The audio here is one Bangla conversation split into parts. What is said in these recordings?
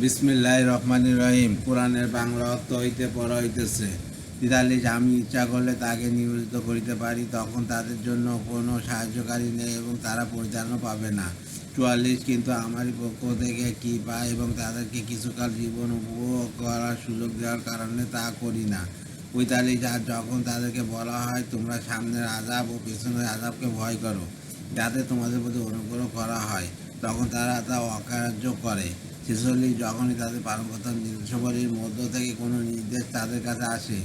বিসমিল্লাহির রহমানির রহিম। কোরআনের বাংলা অর্থ হইতে পড়া হইতেছে, ৪৩ আমি ইচ্ছা করলে তাকে নিয়োজিত করিতে পারি, তখন তাদের জন্য কোনো সাহায্যকারী নেই এবং তারা পরিত্রাণও পাবে না। ৪৪ কিন্তু আমারই পক্ষ থেকে কি পায় এবং তাদেরকে কিছুকাল জীবন উপভোগ করার সুযোগ দেওয়ার কারণে তা করি না। ৪৫ আর যখন তাদেরকে বলা হয় তোমরা সামনের আযাব ও পেছনের আযাবকে ভয় করো, যাতে তোমাদের প্রতি অনুগ্রহ করা হয়, তখন তারা তা অকার্য করে। ৪৬ যখনই তাদের পালনকর্তার নির্দেশাবলীর মধ্য থেকে কোনো নির্দেশ তাদের কাছে আসে,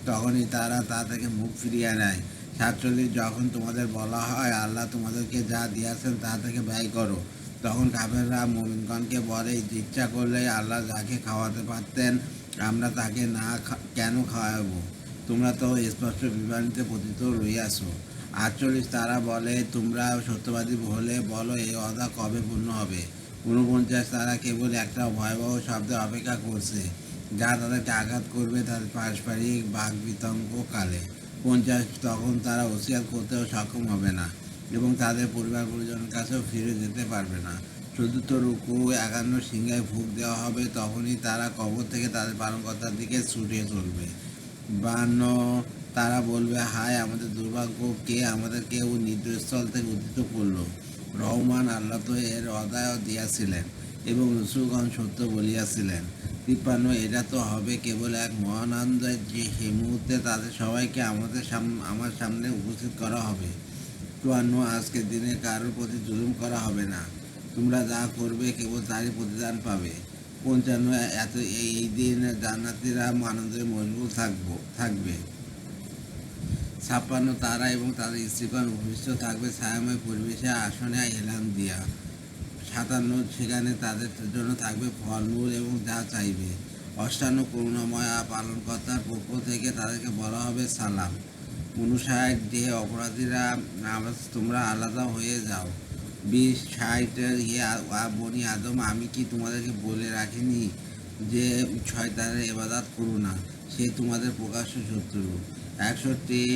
তখনই তারা তা থেকে মুখ ফিরিয়ে নেয়। ৪৭ যখন তোমাদের বলা হয় আল্লাহ তোমাদেরকে যা দিয়েছেন তা থেকে ব্যয় করো, তখন কাফেররা মুমিনগণকে বলে, ইচ্ছা করলে আল্লাহ যাকে খাওয়াতে পারতেন আমরা তাকে না কেন খাওয়াবো? তোমরা তো স্পষ্ট বিভ্রান্তিতে পতিত রইয়াছ। ৪৮ তারা বলে, তোমরা সত্যবাদী হলে বলো এই ওয়াদা কবে পূর্ণ হবে? ৪৯ তারা কেবল একটা ভয়াবহ শব্দের অপেক্ষা করছে, যা তাদেরকে আঘাত করবে তাদের পারস্পরিক বাকবিতণ্ড কালে। ৫০ তখন তারা ওসিয়াত করতেও সক্ষম হবে না এবং তাদের পরিবার পরিজনের কাছেও ফিরে যেতে পারবে না। ৪র্থ রুকু ৫১ সিংহায় ফুঁক দেওয়া হবে, তখনই তারা কবর থেকে তাদের পালনকর্তার দিকে ছুটে চলবে। ৫২ তারা বলবে, হায় আমাদের দুর্ভাগ্য, কে আমাদেরকে ওই নিদ্রস্থল থেকে উত্থিত করলো? রহমান আল্লাহ তো এর অদায় দিয়াছিলেন এবং রসুলগণ সত্য বলিয়াছিলেন। ৫৩ এটা তো হবে কেবল এক মহান আনন্দের যে সেই মুহূর্তে তাদের সবাইকে আমার সামনে উপস্থিত করা হবে। ৫৪ আজকের দিনে কারোর প্রতি জুলুম করা হবে না, তোমরা যা করবে কেবল তারই প্রতিদান পাবে। ৫৫ এই দিন জান্নাতীরা আনন্দে মশগুল থাকবে। ৫৬ তারা এবং তাদের স্ত্রীগণ ভূমিষ্ঠ থাকবে ছায়াময় পরিবেশে আসনে হেলান দিয়া। ৫৭ সেখানে তাদের জন্য থাকবে ফলমূল এবং যা চাইবে। ৫৮ করুণাময় পালনকর্তার পক্ষ থেকে তাদেরকে বলা হবে সালাম। ৫৯ যে অপরাধীরা তোমরা আলাদা হয়ে যাও। ২০ হে বনি আদম, আমি কি তোমাদেরকে বলে রাখিনি যে শয়তানের ইবাদত করো না, সে তোমাদের প্রকাশ্য শত্রু। ৬১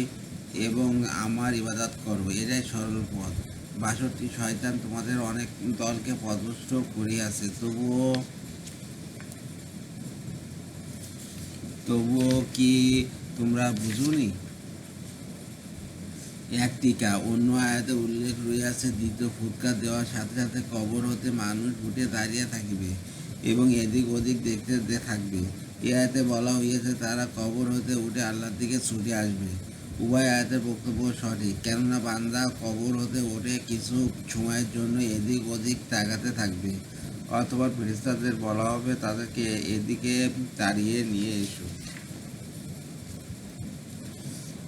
এবং আমার ইবাদত করো, এটাই সরল পথ। ৬২ শয়তান তোমাদের অনেক দলকে পথভ্রষ্ট করিয়াছে, তবুও কি তোমরা বুঝুনি? এক টিকা অন্য আয়াতে উল্লেখ রইয়াছে, দ্বিতীয় ফুৎকার দেওয়ার সাথে সাথে কবর হতে মানুষ উঠে দাঁড়িয়ে থাকিবে এবং এদিক ওদিক দেখতে থাকবে। এ আয়াতে বলা হইয়াছে তারা কবর হতে উঠে আল্লাহর দিকে ছুটে আসবে। উভয় আয়াতের বক্তব্য সঠিক, কেননা বান্দা কবর হতে উঠে কিছু সময়ের জন্য এদিক ওদিক তাকাতে থাকবে, অথবা ফেরেশতাদের বলা হবে তাদেরকে এদিকে তাড়িয়ে নিয়ে এসো।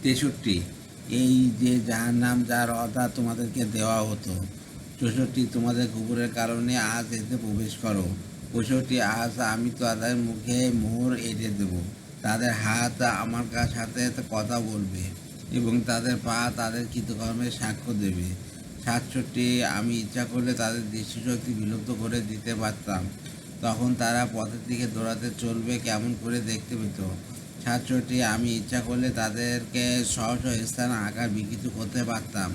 ৬৩ এই যে জাহান্নাম যার অর্ডার তোমাদেরকে দেওয়া হতো। ৬৪ তোমাদের কুকুরের কারণে আজ এতে প্রবেশ করো। ৬৫ আজ আমি তাদের মুখে মোহর এঁটে দেব, তাদের হাত আমার সাথে কথা বলবে এবং তাদের পা তাদের কৃতকর্মের সাক্ষ্য দেবে। ৬৭ আমি ইচ্ছা করলে তাদের দৃষ্টিশক্তি বিলুপ্ত করে দিতে পারতাম, তখন তারা পথের দিকে দৌড়াতে চলবে কেমন করে দেখতে পেত। ৬৭ আমি ইচ্ছা করলে তাদেরকে স্ব স্থান আকার বিকৃত করতে পারতাম,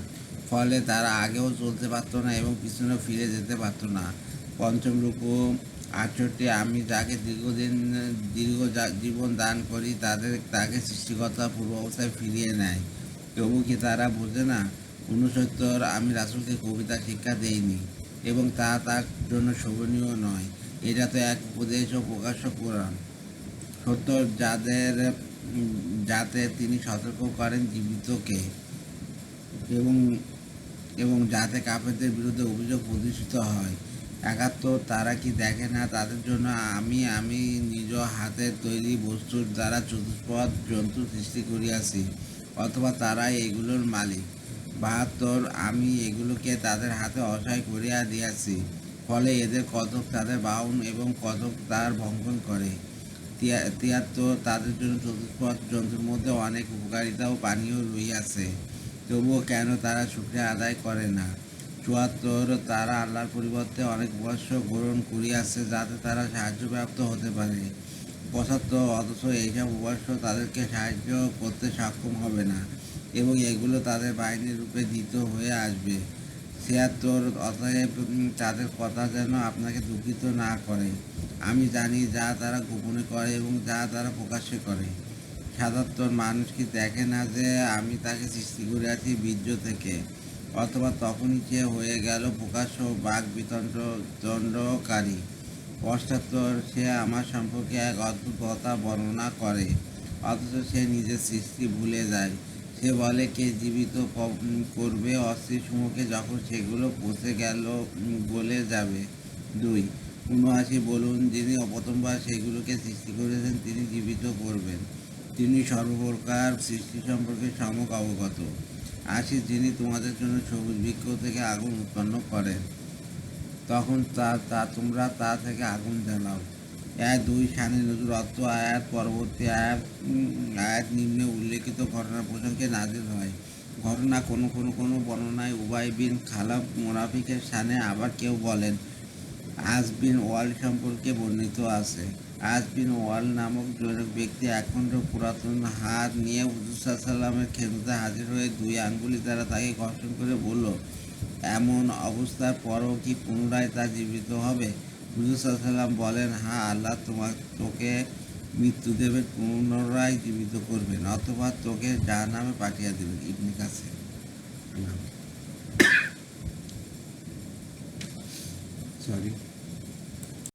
ফলে তারা আগেও চলতে পারত না এবং পিছনেও ফিরে যেতে পারত না। পঞ্চম রূপু ৬৮ আমি যাকে দীর্ঘ জীবন দান করি তাকে সৃষ্টিকর্তা পূর্ব অবস্থায় ফিরিয়ে নেয়, তবু কি তারা বোঝে না? ৬৯ আমি রাসূলকে কবিতা শিক্ষা দেইনি এবং তা তার জন্য শোভনীয় নয়, এটা তো এক উপদেশ ও প্রকাশ্য কোরআন। ৭০ যাতে তিনি সতর্ক করেন জীবিতকে এবং এবং যাতে কাফেরদের বিরুদ্ধে অভিযোগ প্রতিষ্ঠিত হয়। ৭১ তারা কি দেখে না তাদের জন্য আমি নিজ হাতের তৈরি বস্তুর দ্বারা চতুষ্পদ জন্তু সৃষ্টি করিয়াছি, অথবা তারাই এগুলোর মালিক। ৭২ আমি এগুলোকে তাদের হাতে অসহায় করিয়া দিয়াছি, ফলে এদের কতক তাদের বাহন এবং কতক তার ভক্ষণ করে। ৭৩ তাদের জন্য চতুষ্পদ জন্তুর মধ্যে অনেক উপকারিতা ও পানীয় রইয়াছে, তবুও কেন তারা শুকরিয়া আদায় করে না? ৭৪ তারা আল্লাহর পরিবর্তে অনেক উপাস্য গ্রহণ করিয়াছে যাতে তারা সাহায্যপ্রাপ্ত হতে পারে। ৭৫ অথচ এইসব উপাস্য তাদেরকে সাহায্য করতে সক্ষম হবে না এবং এগুলো তাদের বাহিনীর রূপে দ্বিত হয়ে আসবে। ৭৬ অতএব তাদের কথা যেন আপনাকে দুঃখিত না করে। আমি জানি যা তারা গোপনে করে এবং যা তারা প্রকাশ্যে করে। ৭৭ মানুষ কি দেখে না যে আমি তাকে সৃষ্টি করিয়াছি বীর্য থেকে, অথবা তখনই সে হয়ে গেল প্রকাশ্য বাক বিতণ্ডকারী। ৭৮ সে আমার সম্পর্কে এক অদ্ভুত কথা বর্ণনা করে, অথচ সে নিজের সৃষ্টি ভুলে যায়। সে বলে, কে জীবিত করবে অস্থিসমূহকে যখন সেগুলো পচে গেল গলে যাবে। ২ ৭৯ বলুন, যিনি প্রথমবার সেগুলোকে সৃষ্টি করেছেন তিনি জীবিত করবেন। তিনি সর্বপ্রকার সৃষ্টি সম্পর্কে সম্যক অবগত। ৮০ যিনি তোমাদের জন্য সবুজ বৃক্ষ থেকে আগুন উৎপন্ন করেন, তখন তোমরা তা থেকে আগুন জ্বালাও। ২ শানে নজরুল অর্থ আয়াত পরবর্তী আয়াত নিম্নে উল্লেখিত ঘটনা প্রসঙ্গে নাজিল হয়। ঘটনা কোনো বর্ণনায় উবাই বিন খালাব মুনাফিকের শানে, আবার কেউ বলেন আস বিন ওয়াল সম্পর্কে বর্ণিত আছে। আস বিন ওয়াল নামক জনক ব্যক্তি একখণ্ড পুরাতন হাত নিয়ে হুজুর সাল্লামের খেদমতে হাজির হয়ে ২ আঙ্গুলি দ্বারা তাকে ঘর্ষণ করে বলল, এমন অবস্থার পরও কি পুনরায় তা জীবিত হবে? হুজুর সাল্লাম বলেন, হ্যাঁ, আল্লাহ তোকে মৃত্যু দেবেন, পুনরায় জীবিত করবেন, অথবা তোকে জাহান্নামে পাঠিয়ে দেবেন। ইবনে কাসির। সরি।